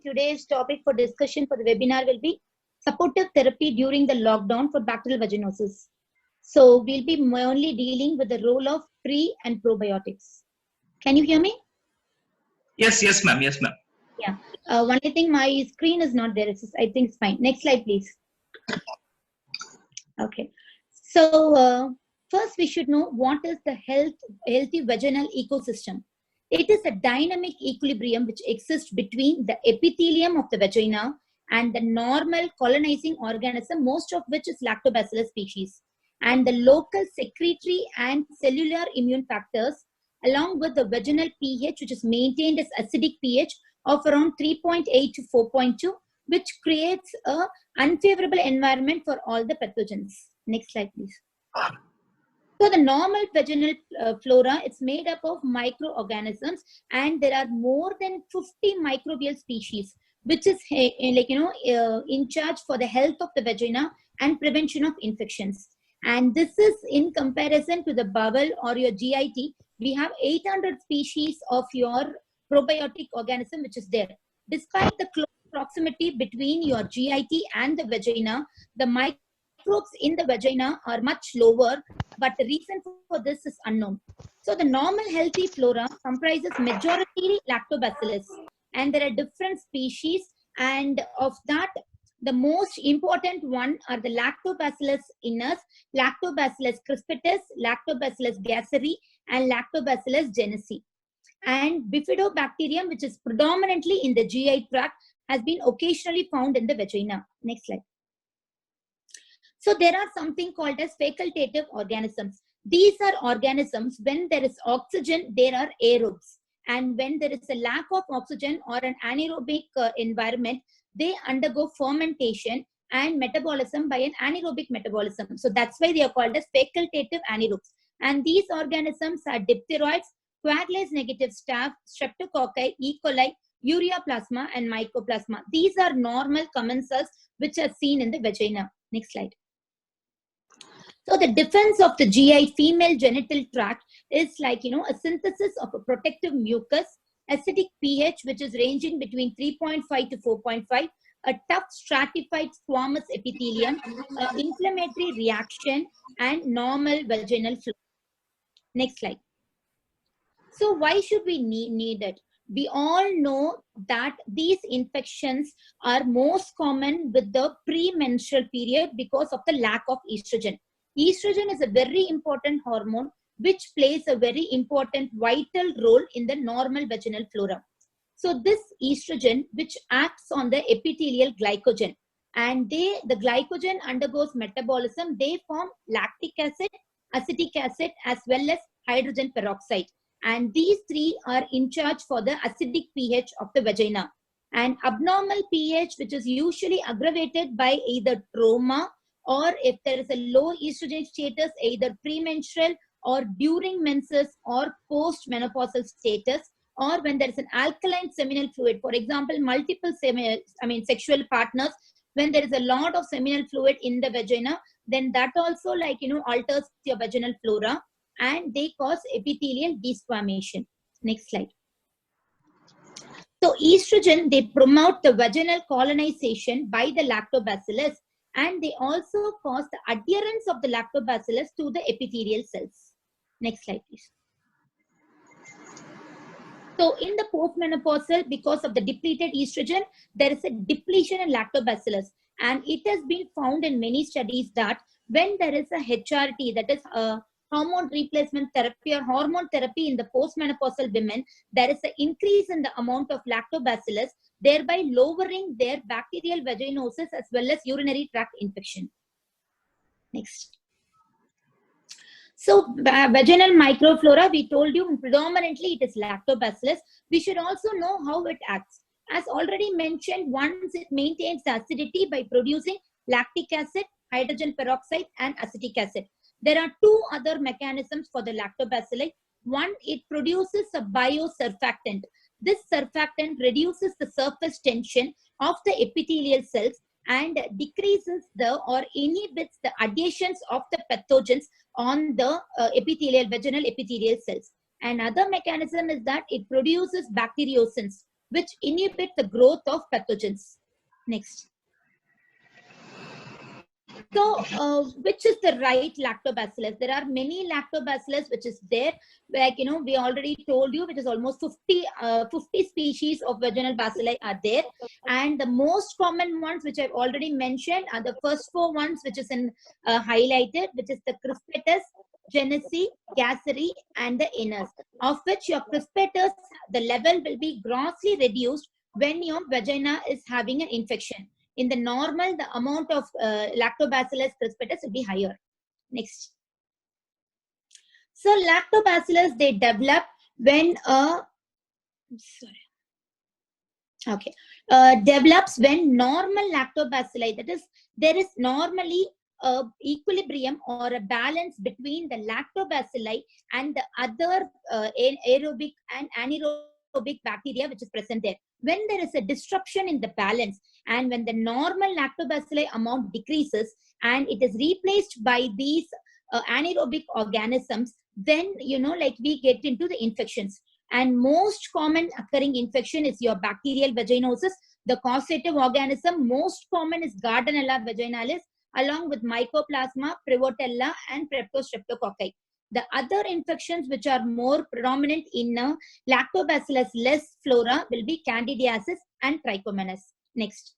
Today's topic for discussion for the webinar will be supportive therapy during the lockdown for bacterial vaginosis. So we'll be mainly dealing with the role of pre and probiotics. Can you hear me? Yes, ma'am. Yes, ma'am. Yeah. Only thing, my screen is not there. I think it's fine. Next slide, please. Okay. So first, we should know what is the healthy vaginal ecosystem. It is a dynamic equilibrium which exists between the epithelium of the vagina and the normal colonizing organism, most of which is lactobacillus species, and the local secretory and cellular immune factors, along with the vaginal pH, which is maintained as acidic pH of around 3.8 to 4.2, which creates an unfavorable environment for all the pathogens. Next slide, please. So the normal vaginal flora, it's made up of microorganisms, and there are more than 50 microbial species, which is in charge for the health of the vagina and prevention of infections. And this is in comparison to the bowel or your GIT. We have 800 species of your probiotic organism which is there. Despite the close proximity between your GIT and the vagina, the microbes in the vagina are much lower, but the reason for this is unknown. So the normal healthy flora comprises majority lactobacillus, and there are different species, and of that the most important one are the lactobacillus iners, lactobacillus crispatus, lactobacillus gasseri, and lactobacillus genesee. And bifidobacterium, which is predominantly in the GI tract, has been occasionally found in the vagina. Next slide. So there are something called as facultative organisms. These are organisms, when there is oxygen, there are aerobes. And when there is a lack of oxygen or an anaerobic environment, they undergo fermentation and metabolism by an anaerobic metabolism. So that's why they are called as facultative anaerobes. And these organisms are diphtheroids, coagulase negative staph, streptococci, E. coli, ureaplasma, and mycoplasma. These are normal common cells which are seen in the vagina. Next slide. So the defense of the GI female genital tract is a synthesis of a protective mucus, acidic pH which is ranging between 3.5 to 4.5, a tough stratified squamous epithelium, inflammatory reaction, and normal vaginal flow. Next slide. So why should we need it? We all know that these infections are most common with the premenstrual period because of the lack of estrogen. Estrogen is a very important hormone which plays a very important vital role in the normal vaginal flora. So this estrogen which acts on the epithelial glycogen, and the glycogen undergoes metabolism, they form lactic acid, acetic acid, as well as hydrogen peroxide. And these three are in charge for the acidic pH of the vagina. And abnormal pH, which is usually aggravated by either trauma, or if there is a low estrogen status, either premenstrual or during menses or post-menopausal status, or when there is an alkaline seminal fluid, for example, multiple sexual partners, when there is a lot of seminal fluid in the vagina, then that also alters your vaginal flora, and they cause epithelial desquamation. Next slide. So estrogen, they promote the vaginal colonization by the lactobacillus, and they also cause the adherence of the lactobacillus to the epithelial cells. Next slide, please. So in the postmenopausal, because of the depleted estrogen, there is a depletion in lactobacillus. And it has been found in many studies that when there is a HRT, that is a hormone replacement therapy or hormone therapy in the postmenopausal women, there is an increase in the amount of lactobacillus, thereby lowering their bacterial vaginosis as well as urinary tract infection. Next. So vaginal microflora, we told you predominantly it is lactobacillus. We should also know how it acts. As already mentioned, once it maintains the acidity by producing lactic acid, hydrogen peroxide, and acetic acid. There are two other mechanisms for the lactobacilli. One, it produces a biosurfactant. This surfactant reduces the surface tension of the epithelial cells and decreases or inhibits the adhesions of the pathogens on the vaginal epithelial cells. Another mechanism is that it produces bacteriocins, which inhibit the growth of pathogens. Next. So, which is the right lactobacillus? There are many lactobacillus which is there. Like, we already told you, which is almost 50 species of vaginal bacilli are there. And the most common ones, which I've already mentioned, are the first 4 ones, which is in highlighted, which is the crispetus, genesee, gasseri, and the anus, of which your crispetus, the level will be grossly reduced when your vagina is having an infection. In the normal, the amount of lactobacillus crispetus will be higher. Next. So lactobacillus, they develop when develops when normal lactobacilli, that is, there is normally a equilibrium or a balance between the lactobacilli and the other aerobic and anaerobic bacteria which is present there. When there is a disruption in the balance, and when the normal lactobacilli amount decreases and it is replaced by these anaerobic organisms, then we get into the infections. And most common occurring infection is your bacterial vaginosis. The causative organism most common is Gardnerella vaginalis, along with Mycoplasma, Prevotella, and Streptococci. The other infections which are more predominant in lactobacillus less flora will be Candidiasis and Trichomonas. Next.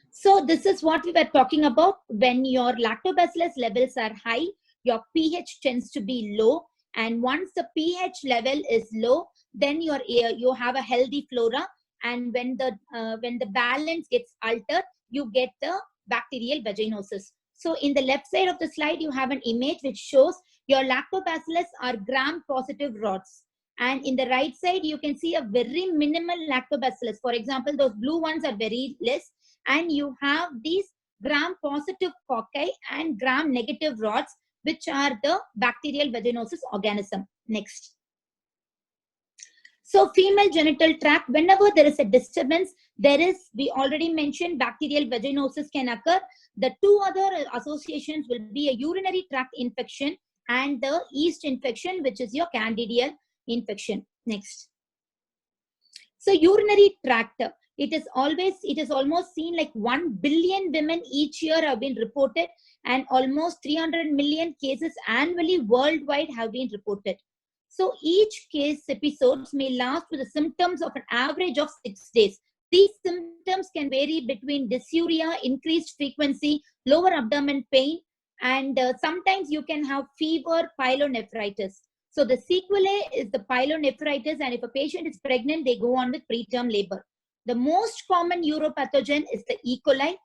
So this is what we were talking about. When your lactobacillus levels are high, your pH tends to be low. And once the pH level is low, then you have a healthy flora. And when the balance gets altered, you get the bacterial vaginosis. So in the left side of the slide, you have an image which shows your lactobacillus are gram-positive rods. And in the right side, you can see a very minimal lactobacillus. For example, those blue ones are very less. And you have these gram-positive cocci and gram-negative rods, which are the bacterial vaginosis organism. Next. So female genital tract, whenever there is a disturbance, we already mentioned bacterial vaginosis can occur. The 2 other associations will be a urinary tract infection and the yeast infection, which is your Candidial infection. Next. So urinary tract, it is almost seen like 1 billion women each year have been reported, and almost 300 million cases annually worldwide have been reported. So each case episodes may last with the symptoms of an average of 6 days. These symptoms can vary between dysuria, increased frequency, lower abdomen pain, and sometimes you can have fever, pyelonephritis. So the sequelae is the pyelonephritis, and if a patient is pregnant, they go on with preterm labor. The most common uropathogen is the E. coli,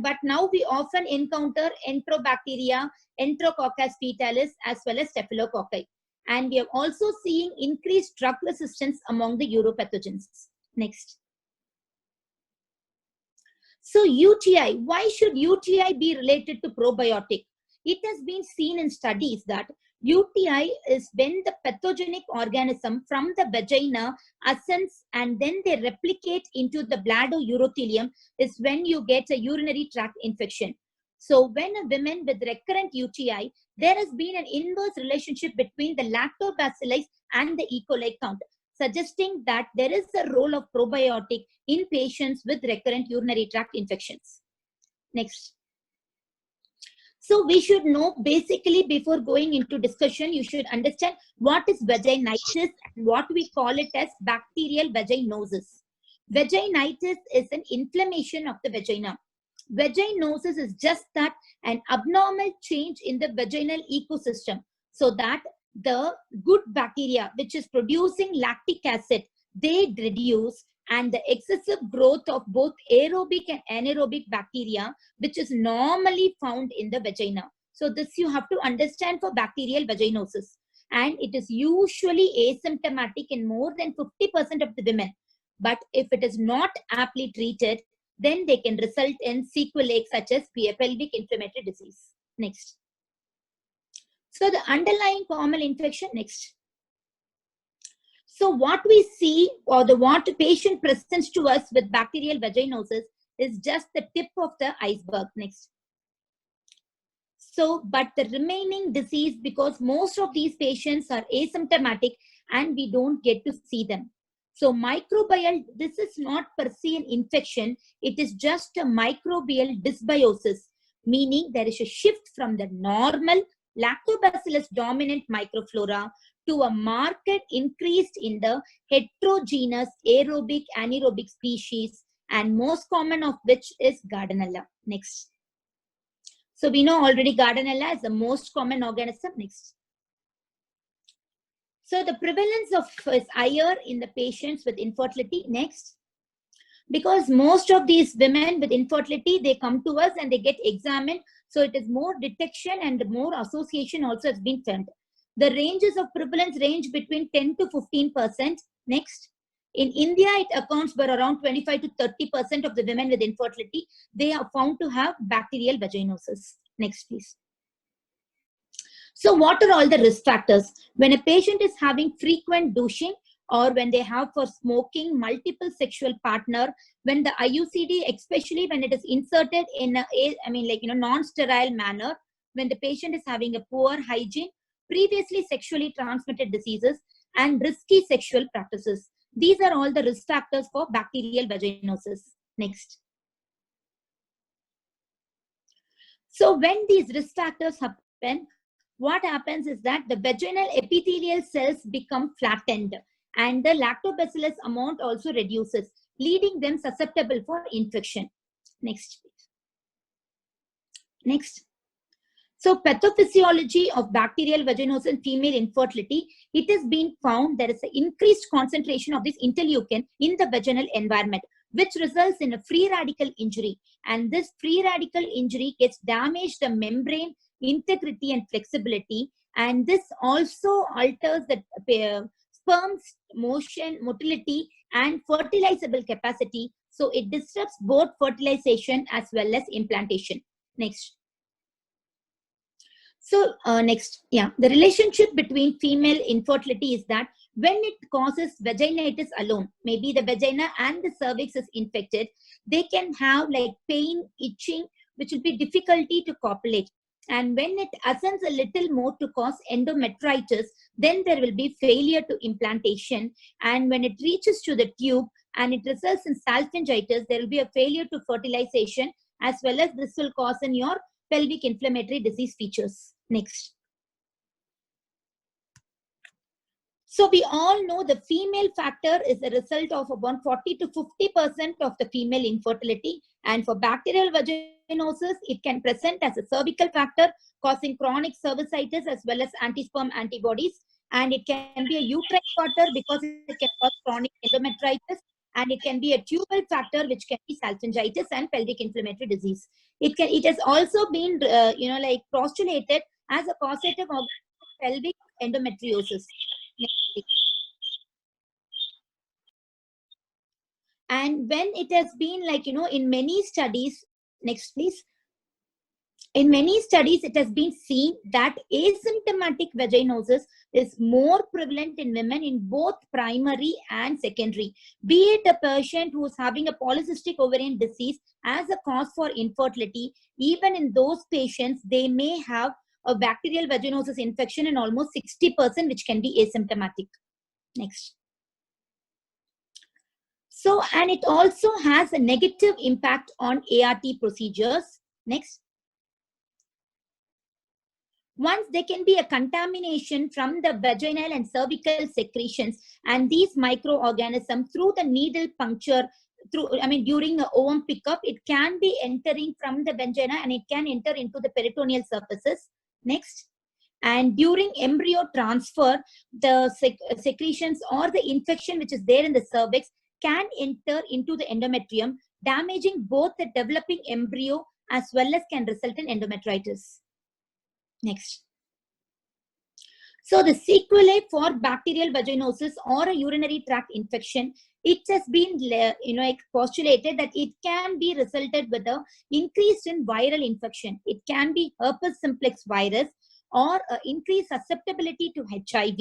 but now we often encounter Enterobacteria, Enterococcus fetalis, as well as Staphylococci. And we are also seeing increased drug resistance among the uropathogens. Next. So UTI, why should UTI be related to probiotic? It has been seen in studies that UTI is when the pathogenic organism from the vagina ascends and then they replicate into the bladder urothelium, is when you get a urinary tract infection. So when a woman with recurrent UTI, there has been an inverse relationship between the lactobacilli and the E. coli count, suggesting that there is a role of probiotic in patients with recurrent urinary tract infections. Next. So we should know, basically, before going into discussion, you should understand what is vaginitis and what we call it as bacterial vaginosis. Vaginitis is an inflammation of the vagina. Vaginosis is just that, an abnormal change in the vaginal ecosystem, so that the good bacteria which is producing lactic acid, they reduce, and the excessive growth of both aerobic and anaerobic bacteria, which is normally found in the vagina. So this you have to understand for bacterial vaginosis. And it is usually asymptomatic in more than 50% of the women. But if it is not aptly treated, then they can result in sequelae such as pelvic inflammatory disease. Next. So the underlying common infection, next. So what we see, or what the patient presents to us with bacterial vaginosis, is just the tip of the iceberg. Next. So, but the remaining disease, because most of these patients are asymptomatic and we don't get to see them. So microbial, this is not per se an infection, it is just a microbial dysbiosis, meaning there is a shift from the normal lactobacillus dominant microflora to a marked increase in the heterogeneous aerobic anaerobic species, and most common of which is Gardnerella. Next. So we know already Gardnerella is the most common organism. Next. So the prevalence of is higher in the patients with infertility. Next. Because most of these women with infertility, they come to us and they get examined. So it is more detection and more association also has been found. The ranges of prevalence range between 10 to 15%. Next. In India, it accounts for around 25 to 30% of the women with infertility. They are found to have bacterial vaginosis. Next, please. So what are all the risk factors? When a patient is having frequent douching, or when they have for smoking, multiple sexual partner, when the IUCD, especially when it is inserted in a, non-sterile manner, when the patient is having a poor hygiene, previously sexually transmitted diseases, and risky sexual practices. These are all the risk factors for bacterial vaginosis. Next. So when these risk factors happen, what happens is that the vaginal epithelial cells become flattened and the lactobacillus amount also reduces, leading them susceptible for infection. Next. Next. So pathophysiology of bacterial vaginosis in female infertility, it has been found there is an increased concentration of this interleukin in the vaginal environment, which results in a free radical injury. And this free radical injury gets damaged the membrane integrity and flexibility. And this also alters the sperm's motion, motility, and fertilizable capacity. So it disrupts both fertilization as well as implantation. Next. So next, the relationship between female infertility is that when it causes vaginitis alone, maybe the vagina and the cervix is infected, they can have like pain, itching, which will be difficulty to copulate. And when it ascends a little more to cause endometritis, then there will be failure to implantation. And when it reaches to the tube and it results in salpingitis, there will be a failure to fertilization, as well as this will cause in your pelvic inflammatory disease features. Next. So we all know the female factor is a result of about 40 to 50% of the female infertility. And for bacterial vaginosis, it can present as a cervical factor causing chronic cervicitis as well as anti-sperm antibodies. And it can be a uterine factor because it can cause chronic endometritis. And it can be a tubal factor, which can be salpingitis and pelvic inflammatory disease. It has also been, postulated as a causative of pelvic endometriosis. And when it has been in many studies, next please. In many studies, it has been seen that asymptomatic vaginosis is more prevalent in women in both primary and secondary. Be it a patient who is having a polycystic ovarian disease as a cause for infertility, even in those patients, they may have a bacterial vaginosis infection in almost 60%, which can be asymptomatic. Next. So, and it also has a negative impact on ART procedures. Next. Once there can be a contamination from the vaginal and cervical secretions, and these microorganisms through the needle puncture, during the ovum pickup, it can be entering from the vagina and it can enter into the peritoneal surfaces. Next. And during embryo transfer, the secretions or the infection which is there in the cervix can enter into the endometrium, damaging both the developing embryo as well as can result in endometritis. Next. So the sequelae for bacterial vaginosis or a urinary tract infection, it has been postulated that it can be resulted with an increase in viral infection. It can be herpes simplex virus or increased susceptibility to HIV,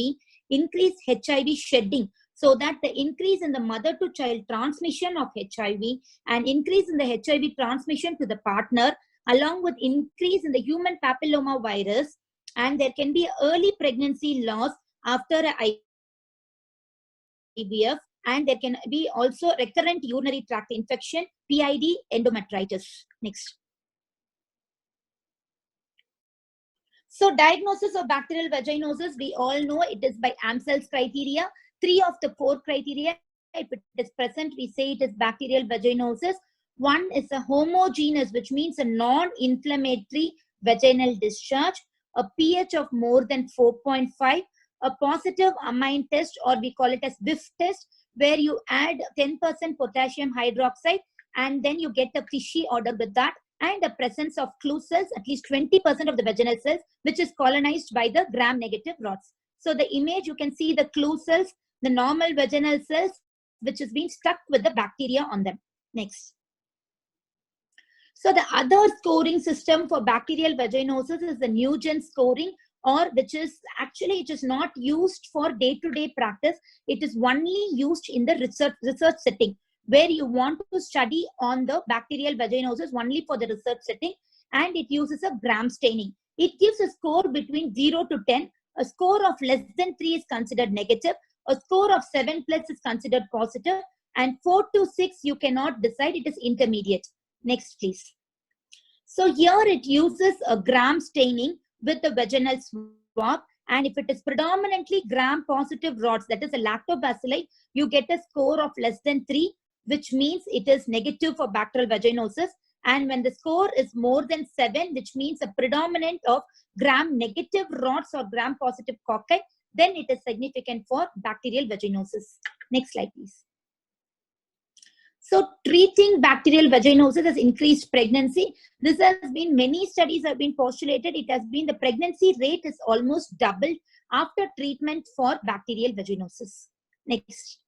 increased HIV shedding, so that the increase in the mother-to-child transmission of HIV and increase in the HIV transmission to the partner, along with increase in the human papilloma virus, and there can be early pregnancy loss after IVF, And there can be also recurrent urinary tract infection, PID, endometritis. Next. So diagnosis of bacterial vaginosis, we all know it is by Amsel's criteria. 3 of the 4 criteria, if it is present, we say it is bacterial vaginosis. One is a homogeneous, which means a non-inflammatory vaginal discharge, a pH of more than 4.5, a positive amine test, or we call it as BIF test, where you add 10% potassium hydroxide and then you get a fishy odor with that, and the presence of clue cells, at least 20% of the vaginal cells, which is colonized by the gram-negative rods. So the image, you can see the clue cells, the normal vaginal cells, which is being stuck with the bacteria on them. Next. So the other scoring system for bacterial vaginosis is the Nugent scoring, or which is actually, it is not used for day-to-day practice. It is only used in the research setting, where you want to study on the bacterial vaginosis only for the research setting, and it uses a gram staining. It gives a score between 0 to 10. A score of less than 3 is considered negative. A score of 7+ is considered positive, and 4 to 6 you cannot decide, it is intermediate. Next, please. So here it uses a gram staining with the vaginal swab, and if it is predominantly gram-positive rods, that is a lactobacilli, you get a score of less than 3, which means it is negative for bacterial vaginosis. And when the score is more than 7, which means a predominant of gram-negative rods or gram-positive cocci, then it is significant for bacterial vaginosis. Next slide, please. So treating bacterial vaginosis has increased pregnancy. This has been, many studies have been postulated. It has been, the pregnancy rate is almost doubled after treatment for bacterial vaginosis. Next.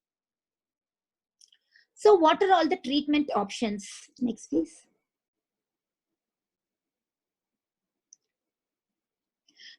So what are all the treatment options? Next, please.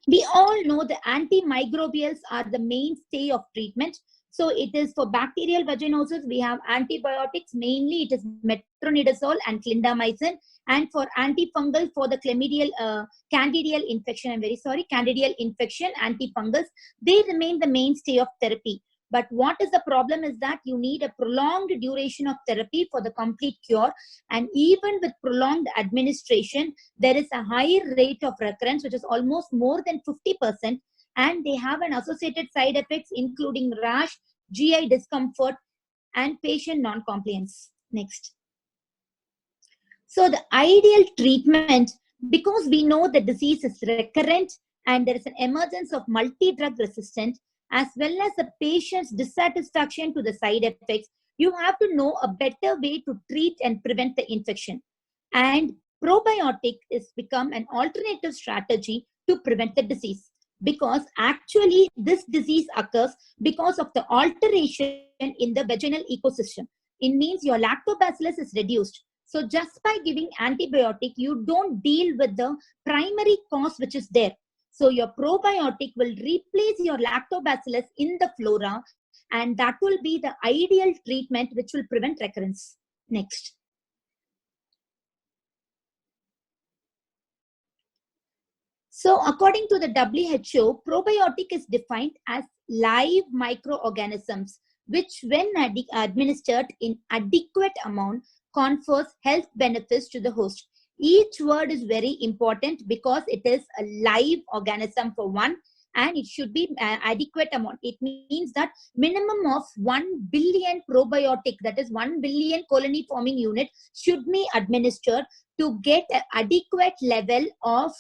We all know the antimicrobials are the mainstay of treatment. So it is for bacterial vaginosis, we have antibiotics, mainly it is metronidazole and clindamycin. And for antifungal, for the candidial infection, candidial infection, antifungals, they remain the mainstay of therapy. But what is the problem is that you need a prolonged duration of therapy for the complete cure. And even with prolonged administration, there is a higher rate of recurrence, which is almost more than 50%. And they have an associated side effects, including rash, GI discomfort, and patient non-compliance. Next. So the ideal treatment, because we know the disease is recurrent and there is an emergence of multi-drug resistant, as well as the patient's dissatisfaction to the side effects, you have to know a better way to treat and prevent the infection. And probiotic is become an alternative strategy to prevent the disease, because actually this disease occurs because of the alteration in the vaginal ecosystem. It means your lactobacillus is reduced. So just by giving antibiotic, you don't deal with the primary cause which is there. So your probiotic will replace your lactobacillus in the flora, and that will be the ideal treatment which will prevent recurrence. Next. So according to the WHO, probiotic is defined as live microorganisms, which when administered in adequate amount confers health benefits to the host. Each word is very important because it is a live organism for one, and it should be adequate amount. It means that minimum of 1 billion probiotic, that is 1 billion colony forming unit, should be administered to get an adequate level of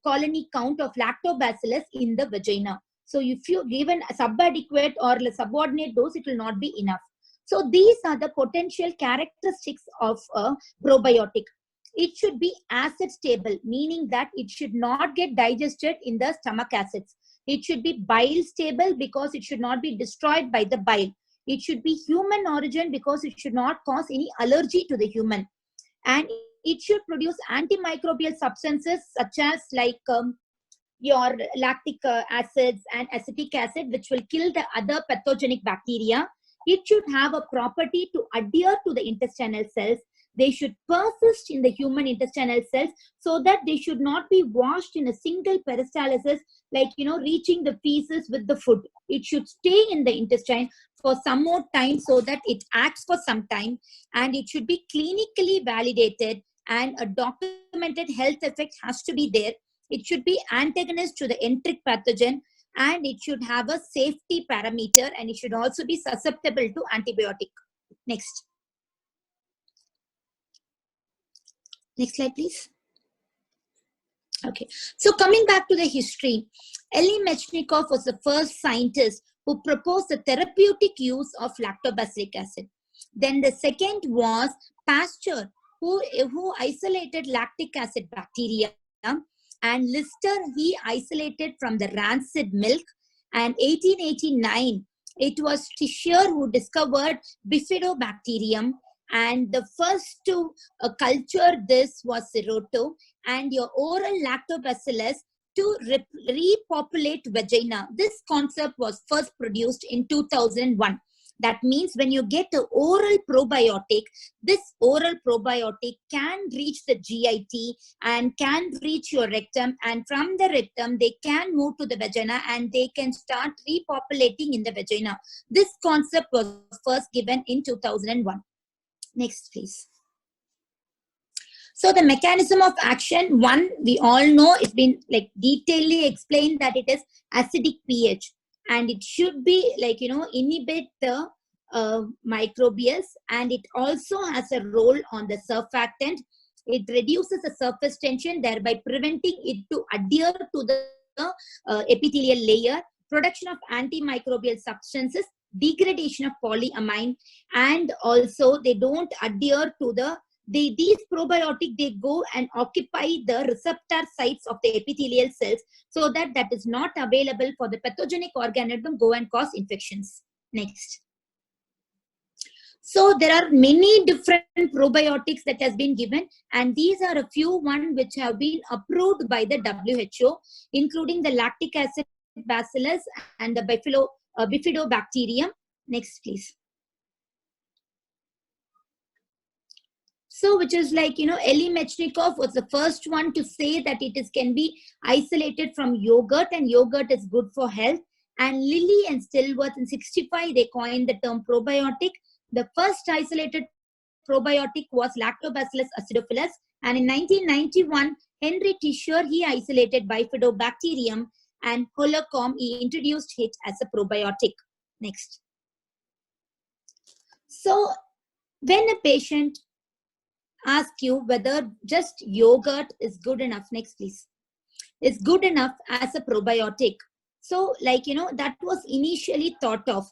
colony count of lactobacillus in the vagina. So if you give a subadequate or subordinate dose, it will not be enough. So these are the potential characteristics of a probiotic. It should be acid stable, meaning that it should not get digested in the stomach acids. It should be bile stable because it should not be destroyed by the bile. It should be human origin because it should not cause any allergy to the human. And it should produce antimicrobial substances such as like your lactic acids and acetic acid, which will kill the other pathogenic bacteria. It should have a property to adhere to the intestinal cells. They should persist in the human intestinal cells so that they should not be washed in a single peristalsis, like, reaching the feces with the food. It should stay in the intestine for some more time so that it acts for some time, and it should be clinically validated, and a documented health effect has to be there. It should be antagonist to the enteric pathogen, and it should have a safety parameter, and it should also be susceptible to antibiotic. Next. Next slide, please. Okay, so coming back to the history, Elie Mechnikov was the first scientist who proposed the therapeutic use of lactobacillic acid. Then the second was Pasteur, who isolated lactic acid bacteria, and Lister, he isolated from the rancid milk. And 1889, it was Tischer who discovered bifidobacterium, and the first to culture this was Sirotto, and your oral lactobacillus to repopulate vagina. This concept was first produced in 2001. That means when you get an oral probiotic, this oral probiotic can reach the GIT and can reach your rectum, and from the rectum they can move to the vagina and they can start repopulating in the vagina. This concept was first given in 2001. Next, please. So the mechanism of action, one, we all know, it's been like detailedly explained that it is acidic pH, and it should be like, inhibit the microbials, and it also has a role on the surfactant. It reduces the surface tension, thereby preventing it to adhere to the epithelial layer, production of antimicrobial substances, degradation of polyamine, and also they don't adhere to the these probiotic, they go and occupy the receptor sites of the epithelial cells, so that is not available for the pathogenic organism go and cause infections. Next. So there are many different probiotics that has been given, and these are a few one which have been approved by the WHO, including the lactic acid bacillus and the bifidobacterium. Next, please. So, which is like, Elie Mechnikov was the first one to say that it can be isolated from yogurt, and yogurt is good for health. And Lilly and Stillworth in 1965, they coined the term probiotic. The first isolated probiotic was Lactobacillus acidophilus. And in 1991, Henry Tischer, he isolated Bifidobacterium, and Holcomb, he introduced it as a probiotic. Next. So, when a patient ask you whether just yogurt is good enough, next please, is good enough as a probiotic. So like, that was initially thought of,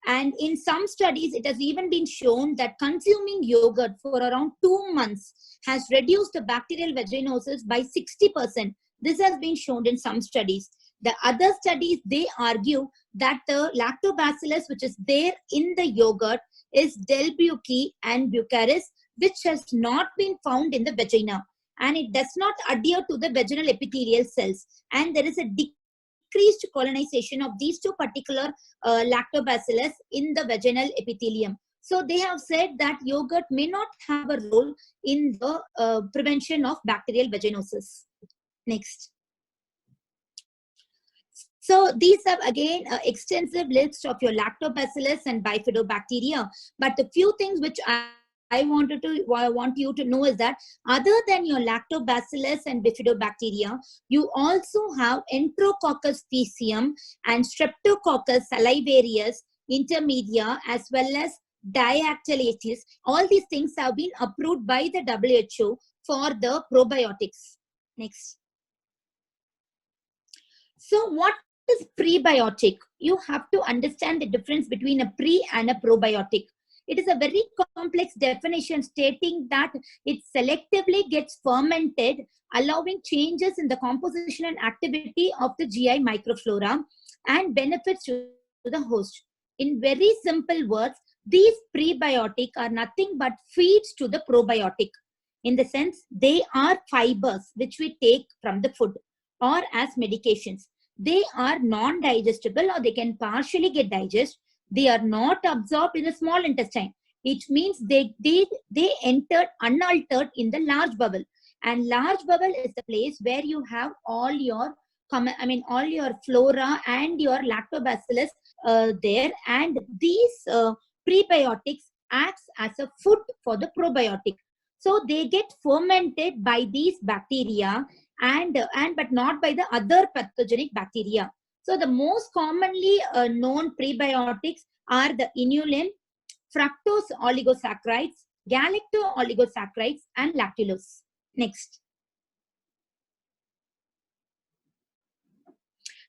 and in some studies, it has even been shown that consuming yogurt for around 2 months has reduced the bacterial vaginosis by 60%. This has been shown in some studies. The other studies, they argue that the lactobacillus, which is there in the yogurt, is Delbucci and Bucharest, which has not been found in the vagina, and it does not adhere to the vaginal epithelial cells, and there is a decreased colonization of these two particular lactobacillus in the vaginal epithelium. So they have said that yogurt may not have a role in the prevention of bacterial vaginosis. Next. So these are again an extensive list of your lactobacillus and bifidobacteria, but the few things which I want you to know is that other than your lactobacillus and bifidobacteria, you also have Enterococcus faecium and Streptococcus salivarius intermedia, as well as Dactylitis. All these things have been approved by the WHO for the probiotics. Next. So what is prebiotic? You have to understand the difference between a pre and a probiotic. It is a very complex definition stating that it selectively gets fermented, allowing changes in the composition and activity of the GI microflora and benefits to the host. In very simple words, these prebiotic are nothing but feeds to the probiotic. In the sense, they are fibers which we take from the food or as medications. They are non-digestible, or they can partially get digested. They are not absorbed in the small intestine. It means they entered unaltered in the large bowel. And large bowel is the place where you have all your all your flora and your lactobacillus there, and these prebiotics acts as a food for the probiotic. So they get fermented by these bacteria and but not by the other pathogenic bacteria. So the most commonly known prebiotics are the inulin, fructose oligosaccharides, galacto oligosaccharides, and lactulose. Next.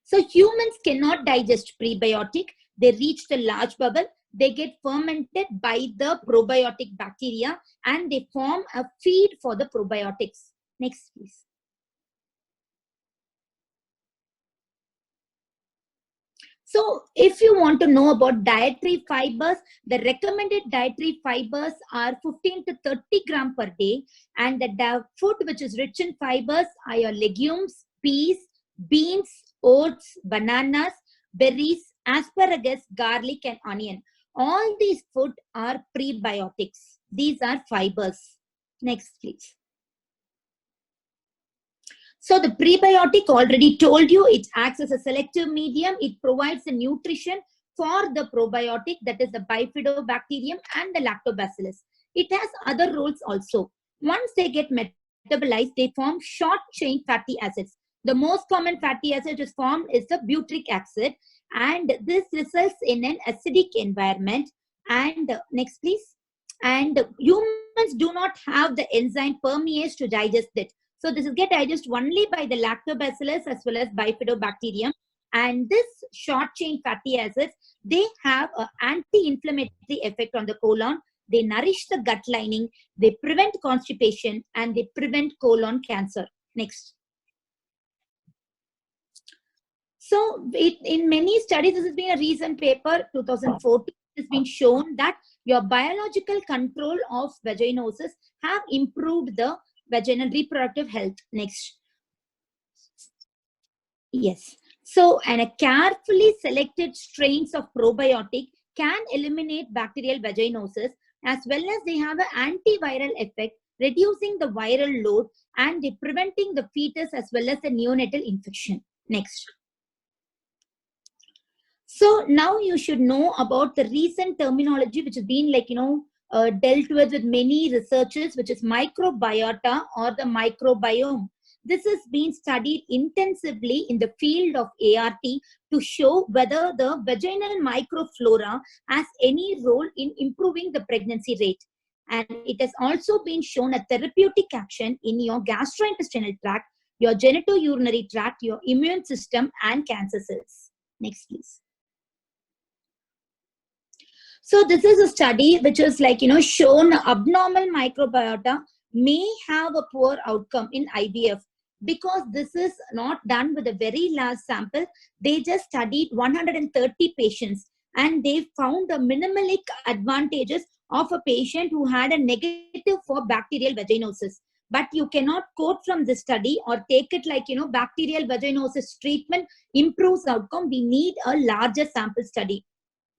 So humans cannot digest prebiotic. They reach the large bubble. They get fermented by the probiotic bacteria and they form a feed for the probiotics. Next, please. So if you want to know about dietary fibers, the recommended dietary fibers are 15 to 30 grams per day. And the food which is rich in fibers are your legumes, peas, beans, oats, bananas, berries, asparagus, garlic, and onion. All these food are prebiotics. These are fibers. Next, please. So the prebiotic, already told you, it acts as a selective medium. It provides the nutrition for the probiotic, that is the bifidobacterium and the lactobacillus. It has other roles also. Once they get metabolized, they form short chain fatty acids. The most common fatty acid is formed is the butyric acid, and this results in an acidic environment. And next, please. And humans do not have the enzyme permease to digest it. So this is get digested only by the lactobacillus as well as bifidobacterium. And this short chain fatty acids, they have an anti-inflammatory effect on the colon. They nourish the gut lining. They prevent constipation and they prevent colon cancer. Next. So in many studies, this has been a recent paper, 2014, it has been shown that your biological control of vaginosis have improved the vaginal reproductive health. Next. Yes. So, and a carefully selected strains of probiotic can eliminate bacterial vaginosis, as well as they have an antiviral effect, reducing the viral load and preventing the fetus as well as the neonatal infection. Next. So now you should know about the recent terminology which has been dealt with many researchers, which is microbiota or the microbiome. This has been studied intensively in the field of ART to show whether the vaginal microflora has any role in improving the pregnancy rate. And it has also been shown a therapeutic action in your gastrointestinal tract, your genitourinary tract, your immune system, and cancer cells. Next, please. So this is a study which is shown abnormal microbiota may have a poor outcome in IVF, because this is not done with a very large sample. They just studied 130 patients and they found the minimalic advantages of a patient who had a negative for bacterial vaginosis. But you cannot quote from this study or take it bacterial vaginosis treatment improves outcome. We need a larger sample study.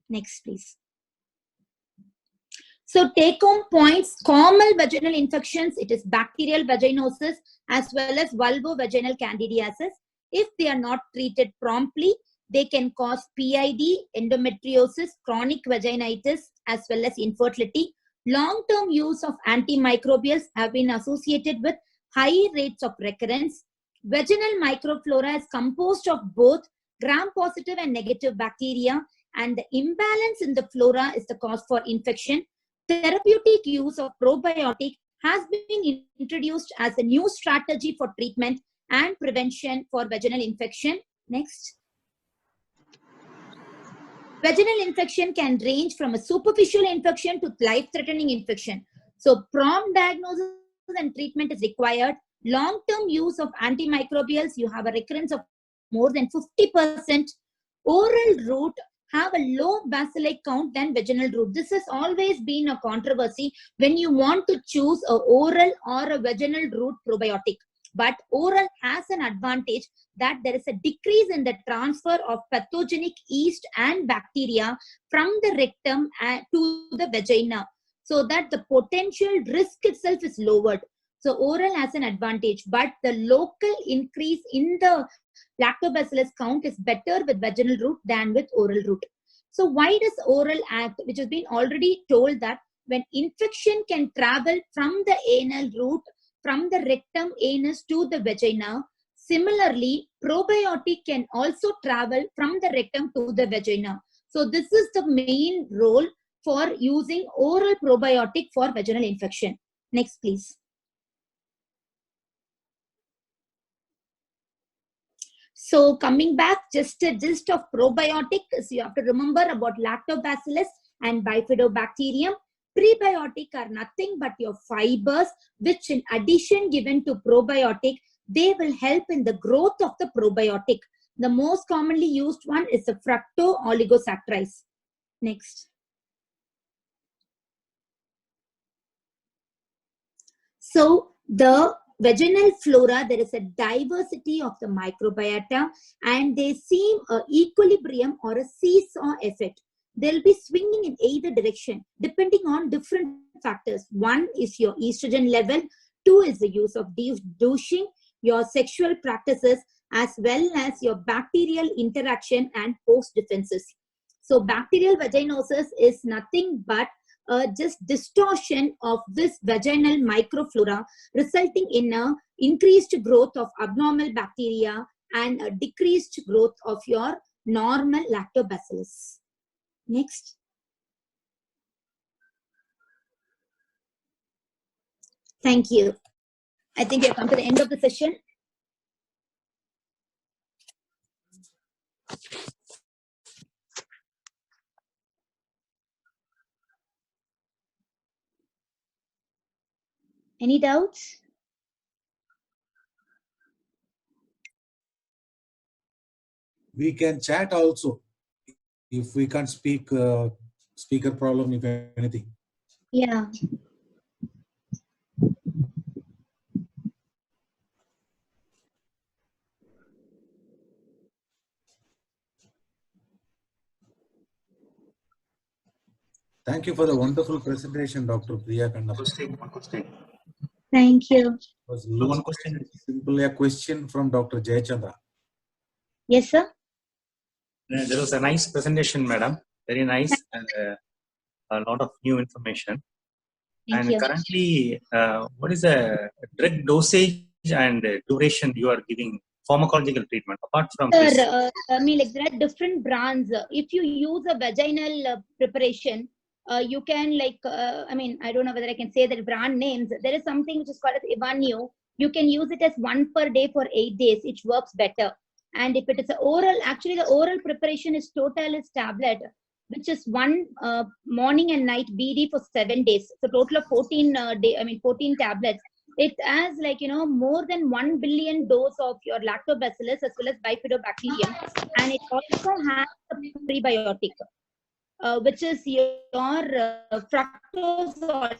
Next, please. So take-home points: common vaginal infections, it is bacterial vaginosis as well as vulvovaginal candidiasis. If they are not treated promptly, they can cause PID, endometriosis, chronic vaginitis, as well as infertility. Long-term use of antimicrobials have been associated with high rates of recurrence. Vaginal microflora is composed of both gram-positive and negative bacteria, and the imbalance in the flora is the cause for infection. Therapeutic use of probiotic has been introduced as a new strategy for treatment and prevention for vaginal infection. Next. Vaginal infection can range from a superficial infection to life-threatening infection. So prompt diagnosis and treatment is required. Long-term use of antimicrobials, you have a recurrence of more than 50%. Oral route have a low bacilli count than vaginal route. This has always been a controversy when you want to choose a oral or a vaginal route probiotic. But oral has an advantage that there is a decrease in the transfer of pathogenic yeast and bacteria from the rectum to the vagina, so that the potential risk itself is lowered. So oral has an advantage, but the local increase in the lactobacillus count is better with vaginal route than with oral route. So why does oral act, which has been already told that when infection can travel from the anal route, from the rectum, anus to the vagina, similarly, probiotic can also travel from the rectum to the vagina. So this is the main role for using oral probiotic for vaginal infection. Next, please. So coming back, just a gist of probiotic, so you have to remember about lactobacillus and bifidobacterium. Prebiotic are nothing but your fibers, which in addition given to probiotic, they will help in the growth of the probiotic. The most commonly used one is the fructo-oligosaccharides. Next. So the vaginal flora, there is a diversity of the microbiota and they seem a equilibrium or a seesaw effect. They'll be swinging in either direction depending on different factors. One is your estrogen level, two is the use of douching, your sexual practices, as well as your bacterial interaction and host defenses. So bacterial vaginosis is nothing but just distortion of this vaginal microflora, resulting in a increased growth of abnormal bacteria and a decreased growth of your normal lactobacillus. Next. Thank you. I think we have come to the end of the session. Any doubts? We can chat also if we can't speak. Speaker problem, if anything. Yeah. Thank you for the wonderful presentation, Dr. Priya Kannapan. One question. Thank you. Was One question. simply a question from Dr. Jayachandra. Yes, sir. There was a nice presentation, madam. Very nice and a lot of new information. Thank And you. currently, what is the drug dosage and duration you are giving pharmacological treatment apart from this? Sir, I mean, like there are different brands. If you use a vaginal preparation, you can I mean, I don't know whether I can say the brand names. There is something which is called as Ivanio. You can use it as 1 per day for 8 days. It works better. And if it is an oral, actually the oral preparation is Totalis tablet, which is 1 morning and night BD for 7 days. So total of 14 14 tablets. It has more than 1 billion dose of your lactobacillus as well as bifidobacterium, and it also has a prebiotic, which is your fructose.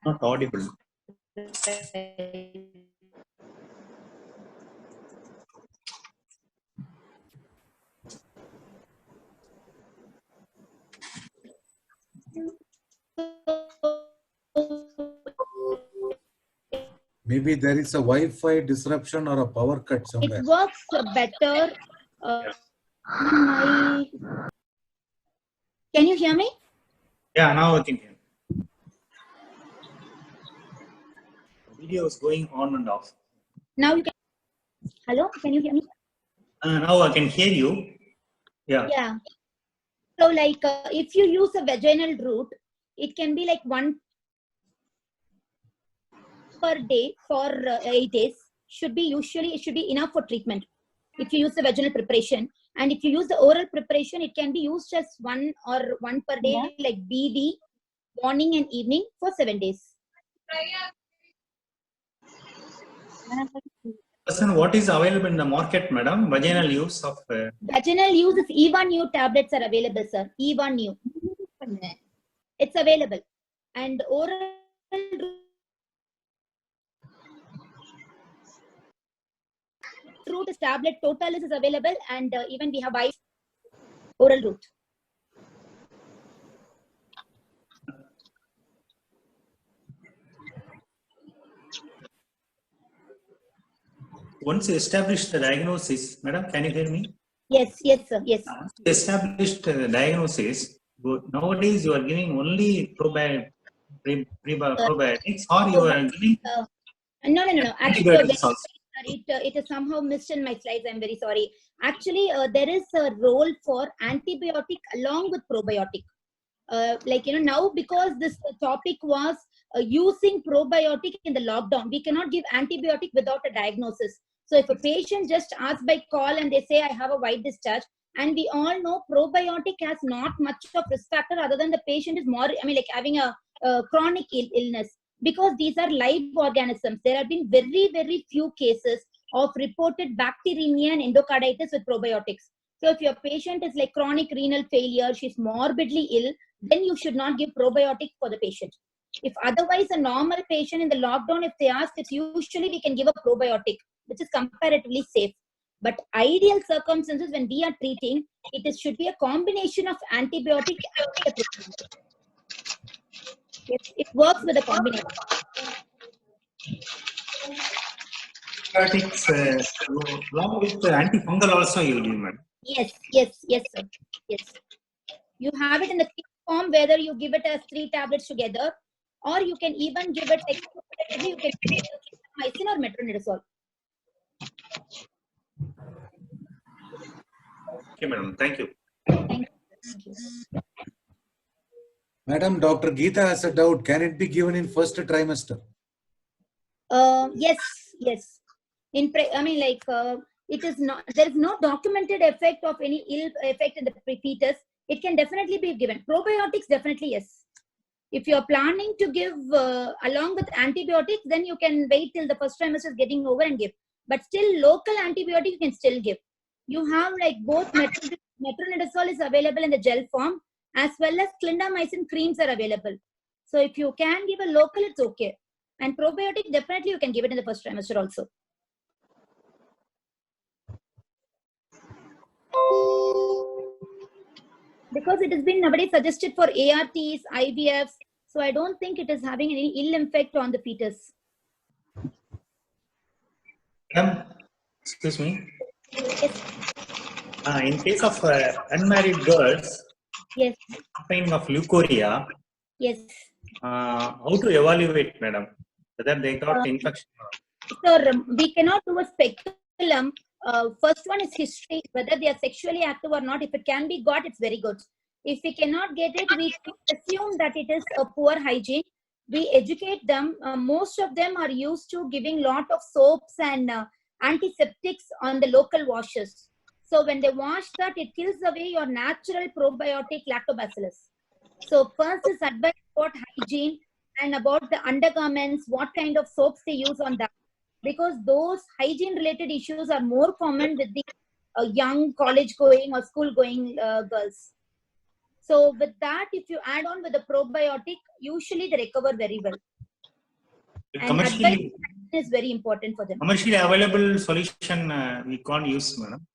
Not audible. Maybe there is a Wi-Fi disruption or a power cut somewhere. It works better. Can you hear me? Yeah, now I can hear. The video is going on and off. Now you can. Hello, can you hear me? Now I can hear you. Yeah. Yeah. So if you use a vaginal route, it can be 1 per day for 8 days. It should be enough for treatment. If you use the vaginal preparation, and if you use the oral preparation, it can be used as 1 per day, like BD, morning and evening for 7 days. What is available in the market, madam? Vaginal use of vaginal use is Evanio tablets are available, sir. Evanio. It's available. And oral route is tablet Totalis is available, and even we have oral route. once you establish the diagnosis, madam, can you hear me? Yes, yes, sir. Yes. Once you established diagnosis, nowadays you are giving only probiotics, or you are giving No. Actually, antibiotics also. it is somehow missed in my slides. I'm very sorry. Actually, there is a role for antibiotic along with probiotic. Now, because this topic was using probiotic in the lockdown, we cannot give antibiotic without a diagnosis. So if a patient just asks by call and they say, I have a white discharge, and we all know probiotic has not much of risk factor other than the patient is more, having a chronic illness. Because these are live organisms, there have been very, very few cases of reported bacteremia and endocarditis with probiotics. So if your patient is like chronic renal failure, she's morbidly ill, then you should not give probiotic for the patient. If otherwise a normal patient in the lockdown, if they ask, it's usually we can give a probiotic, which is comparatively safe. But ideal circumstances when we are treating, should be a combination of antibiotic and a probiotic. It works with a combination. Antibiotics along with the antifungal also you will give, madam. Yes, sir. Yes. You have it in the form, whether you give it as 3 tablets together, or you can even give it separately. You can give it mycin or metronidazole. Okay, madam. Thank you. Thank you. Madam, Dr. Geeta has a doubt. Can it be given in first trimester? Yes. It is not. There is no documented effect of any ill effect in the fetus. It can definitely be given. Probiotics, definitely yes. If you are planning to give along with antibiotics, then you can wait till the first trimester is getting over and give. But still, local antibiotic you can still give. You have like both metronidazole is available in the gel form, as well as clindamycin creams are available. So if you can give a local, it's okay. And probiotic, definitely you can give it in the first trimester also. Because it has been nowadays suggested for ARTs, IVFs, so I don't think it is having any ill effect on the fetus. Madam, excuse me. Yes. In case of unmarried girls, Yes. complaining of leukorrhea, Yes. how to evaluate, madam, whether they got infection? So we cannot do a speculum. First one is history, whether they are sexually active or not. If it can be got, it's very good. If we cannot get it, we assume that it is a poor hygiene. We educate them. Most of them are used to giving lot of soaps and antiseptics on the local washes. So when they wash that, it kills away your natural probiotic lactobacillus. So first is advice about hygiene and about the undergarments, what kind of soaps they use on that. Because those hygiene related issues are more common with the young college going or school going girls. So with that, if you add on with the probiotic, usually they recover very well. And advice is very important for them. Commercially available solution we can't use, madam.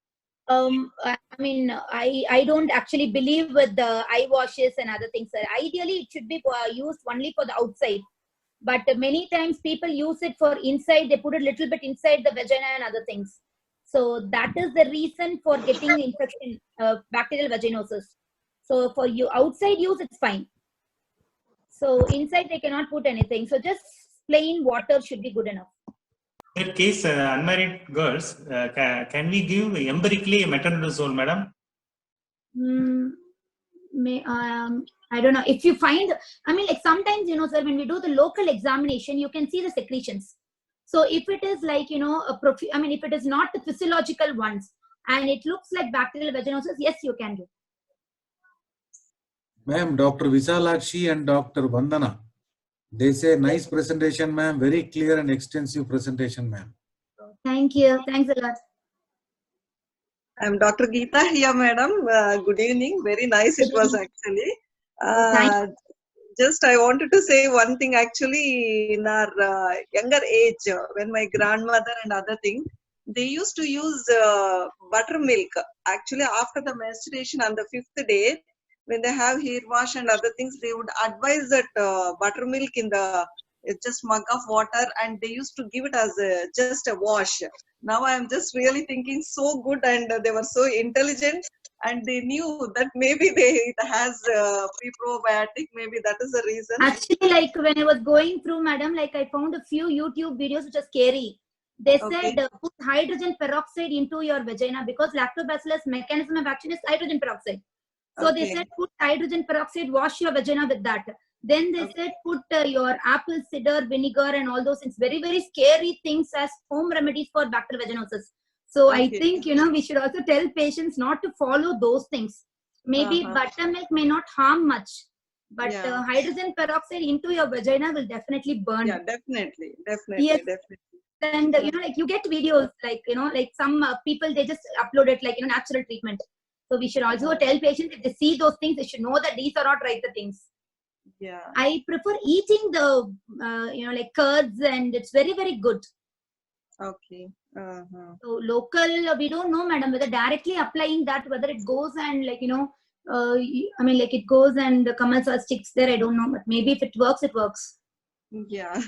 I don't actually believe with the eye washes and other things. Ideally, it should be used only for the outside. But many times people use it for inside. They put a little bit inside the vagina and other things. So that is the reason for getting the infection, bacterial vaginosis. So for you outside use, it's fine. So inside they cannot put anything. So just plain water should be good enough. In that case, unmarried girls, can we give empirically metronidazole, madam? I don't know. If you find, sometimes, sir, when we do the local examination, you can see the secretions. So if it is like, if it is not the physiological ones and it looks like bacterial vaginosis, yes, you can do. Ma'am, Dr. Visalakshi and Dr. Vandana, they say nice presentation, ma'am. Very clear and extensive presentation, ma'am. Thank you. Thanks a lot. I'm Dr. Geeta here, madam. Good evening. Very nice it was actually. Just I wanted to say one thing actually in our younger age, when my grandmother and other things, they used to use buttermilk. Actually, after the menstruation on the 5th day, when they have hair wash and other things, they would advise that buttermilk in the It's just mug of water, and they used to give it as just a wash. Now I am just really thinking so good, and they were so intelligent, and they knew that maybe it has pre-probiotic. Maybe that is the reason. Actually, like when I was going through, madam, like I found a few YouTube videos which are scary. They Okay. said put hydrogen peroxide into your vagina because lactobacillus mechanism of action is hydrogen peroxide. So they Okay. said put hydrogen peroxide, wash your vagina with that. Then they said put your apple cider vinegar and all those things. Very, very scary things as home remedies for bacterial vaginosis. So I Okay. think, we should also tell patients not to follow those things. Maybe buttermilk may not harm much, but Yeah. hydrogen peroxide into your vagina will definitely burn. Yeah, definitely, Yes. definitely. And like you get videos like like some people, they just upload it like natural treatment. So we should also tell patients, if they see those things, they should know that these are not right the things. Yeah. I prefer eating the like curds, and it's very, very good. Okay. So local, we don't know, madam, whether directly applying that, whether it goes and like I mean, like it goes and the kamalsa sticks there, I don't know, but maybe if it works, it works. Yeah.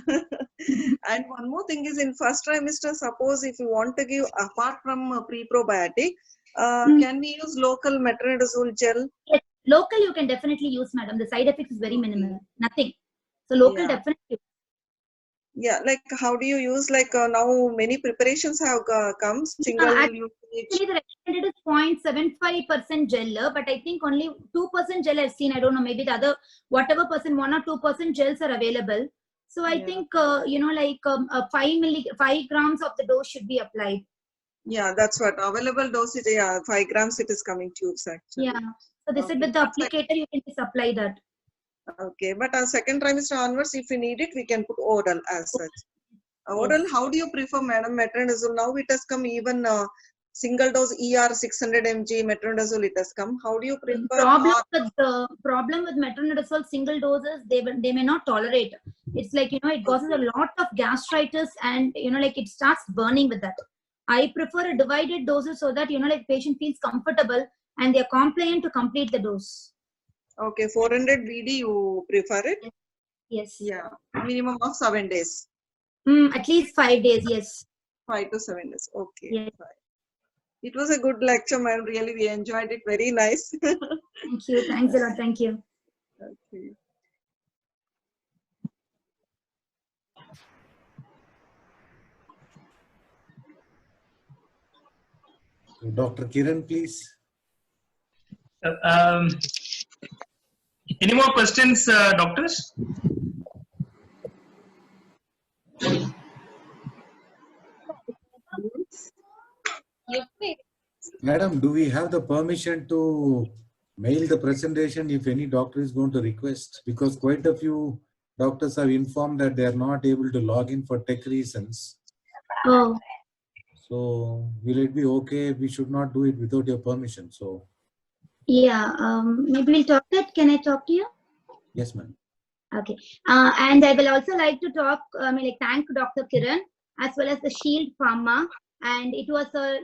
And one more thing is, in first trimester, suppose if you want to give apart from pre-probiotic, can we use local metronidazole gel? Yes, local you can definitely use, madam. The side effects is very minimal, nothing. So local Yeah. definitely. Yeah, like how do you use, like now many preparations have come, single usage. Actually, the recommended is 0.75% gel, but I think only 2% gel I've seen. I don't know, maybe the other, whatever percent, 1 or 2% gels are available. So I think, 5 grams of the dose should be applied. Yeah, that's what available dosage. Yeah, 5 grams it is coming tubes actually. Yeah. So they said Okay. with the applicator, you can just apply that. Okay, but second trimester onwards, if we need it, we can put oral as such. Oral, how do you prefer, madam? Metronidazole, now it has come even single dose ER 600 mg metronidazole it has come. How do you prefer? The problem with metronidazole single doses, they may not tolerate. It's like, it causes a lot of gastritis, and like it starts burning with that. I prefer a divided doses so that like patient feels comfortable and they're compliant to complete the dose. Okay, 400 VD you prefer it? Yes. Yeah, minimum of 7 days. At least 5 days, yes. 5 to 7 days. Okay. Yes. It was a good lecture, ma'am. Really, we enjoyed it. Very nice. Thank you. Thanks a lot. Thank you. Okay. Dr. Kiran, please. Any more questions, doctors? Madam, do we have the permission to mail the presentation if any doctor is going to request? Because quite a few doctors have informed that they are not able to log in for tech reasons. Oh. So will it be okay? We should not do it without your permission. So yeah, maybe we'll talk that. Can I talk to you? Yes, ma'am. Okay. And I will also like to talk, thank Dr. Kiran as well as the Shield Pharma. And it was a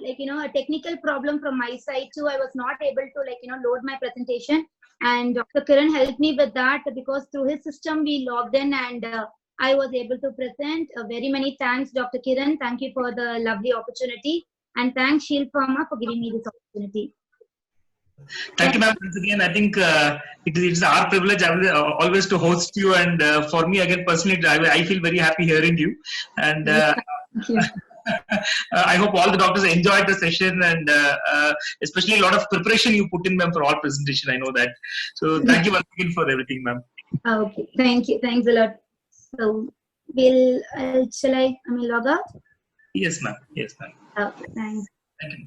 technical problem from my side too. I was not able to load my presentation, and Dr. Kiran helped me with that because through his system we logged in, and I was able to present. Very many thanks, Dr. Kiran. Thank you for the lovely opportunity, and thanks Shield Pharma for giving me this opportunity. Thank you, ma'am. Once again, I think it's our privilege always to host you, and for me, again, personally, I feel very happy hearing you. And Thank you. I hope all the doctors enjoyed the session, and especially a lot of preparation you put in, ma'am, for all presentation. I know that. So thank you once again for everything, ma'am. Okay, thank you. Thanks a lot. So, shall I log out? Yes, ma'am. Yes, ma'am. Okay, thanks. Thank you.